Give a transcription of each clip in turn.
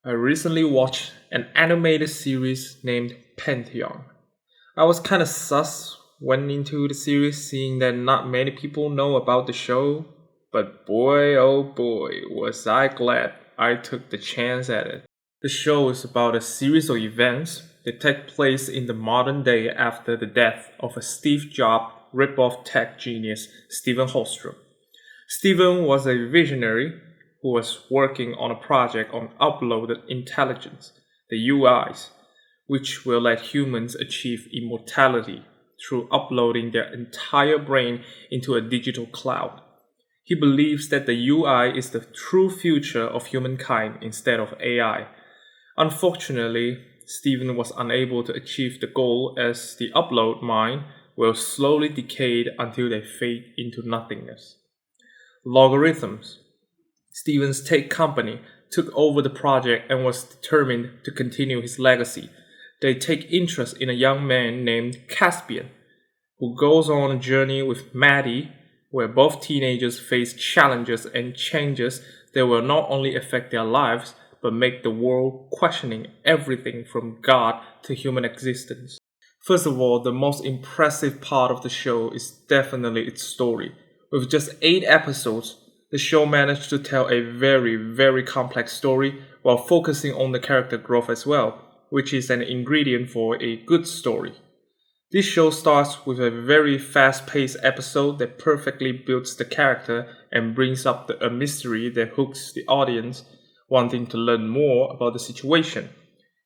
I recently watched an animated series named Pantheon. I was kinda sus went into the series seeing that not many people know about the show, but boy oh boy was I glad I took the chance at it. The show is about a series of events that take place in the modern day after the death of a Steve Jobs rip-off tech genius Stephen Hallstrom. Stephen was a visionary who was working on a project on uploaded intelligence, the UIs, which will let humans achieve immortality through uploading their entire brain into a digital cloud. He believes that the UI is the true future of humankind instead of AI. Unfortunately, Stephen was unable to achieve the goal as the upload mind will slowly decay until they fade into nothingness. Logarithms. Stephen's tech company took over the project and was determined to continue his legacy. They take interest in a young man named Caspian, who goes on a journey with Maddie, where both teenagers face challenges and changes that will not only affect their lives, but make the world questioning everything from God to human existence. First of all, the most impressive part of the show is definitely its story. With just 8 episodes, the show managed to tell a very complex story while focusing on the character growth as well, which is an ingredient for a good story. This show starts with a very fast-paced episode that perfectly builds the character and brings up a mystery that hooks the audience wanting to learn more about the situation.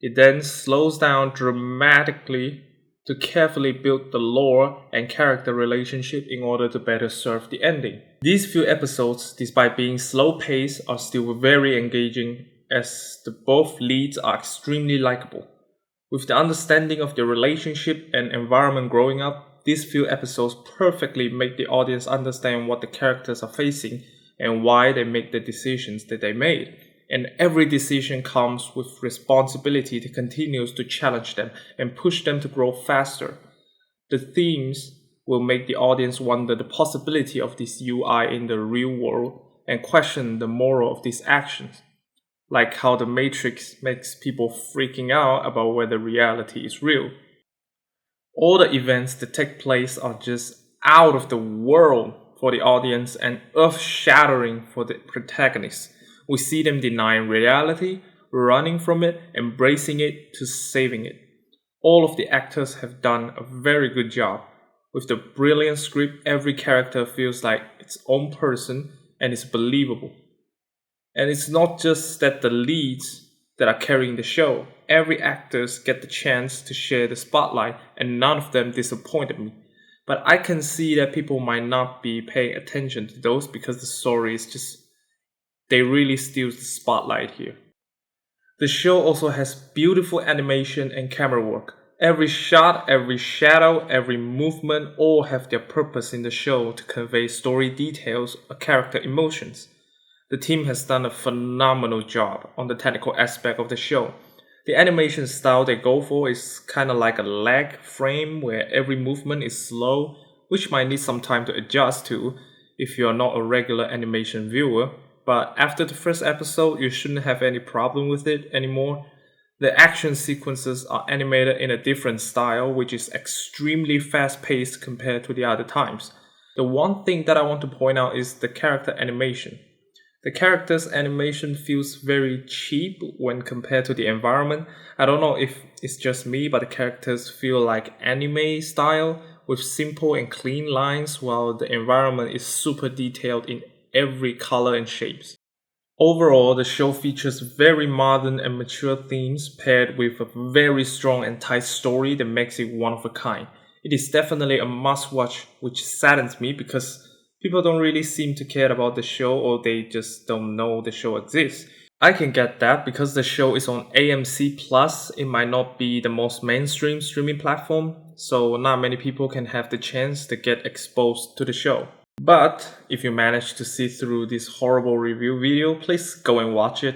It then slows down dramatically to carefully build the lore and character relationship in order to better serve the ending. These few episodes, despite being slow-paced, are still very engaging as the both leads are extremely likable. With the understanding of their relationship and environment growing up, these few episodes perfectly make the audience understand what the characters are facing and why they make the decisions that they made. And every decision comes with responsibility to continue to challenge them and push them to grow faster. The themes will make the audience wonder the possibility of this UI in the real world and question the moral of these actions, like how the Matrix makes people freaking out about whether reality is real. All the events that take place are just out of the world for the audience and earth-shattering for the protagonists. We see them denying reality, running from it, embracing it, to saving it. All of the actors have done a very good job. With the brilliant script, every character feels like its own person and is believable. And it's not just that the leads that are carrying the show. Every actors get the chance to share the spotlight and none of them disappointed me. But I can see that people might not be paying attention to those because the story is just they really steal the spotlight here. The show also has beautiful animation and camera work. Every shot, every shadow, every movement all have their purpose in the show to convey story details or character emotions. The team has done a phenomenal job on the technical aspect of the show. The animation style they go for is kinda like a lag frame where every movement is slow, which might need some time to adjust to if you are not a regular animation viewer. But after the first episode, you shouldn't have any problem with it anymore. The action sequences are animated in a different style, which is extremely fast-paced compared to the other times. The one thing that I want to point out is the character animation. The character's animation feels very cheap when compared to the environment. I don't know if it's just me, but the characters feel like anime style with simple and clean lines, while the environment is super detailed in every color and shapes. Overall, the show features very modern and mature themes paired with a very strong and tight story that makes it one of a kind. It is definitely a must-watch, which saddens me because people don't really seem to care about the show or they just don't know the show exists. I can get that because the show is on AMC Plus, it might not be the most mainstream streaming platform, so not many people can have the chance to get exposed to the show. But if you manage to see through this horrible review video, please go and watch it.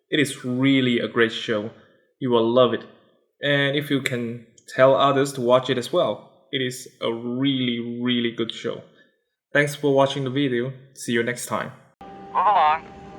It is really a great show. You will love it. And if you can tell others to watch it as well, it is a really good show. Thanks for watching the video. See you next time. Move along.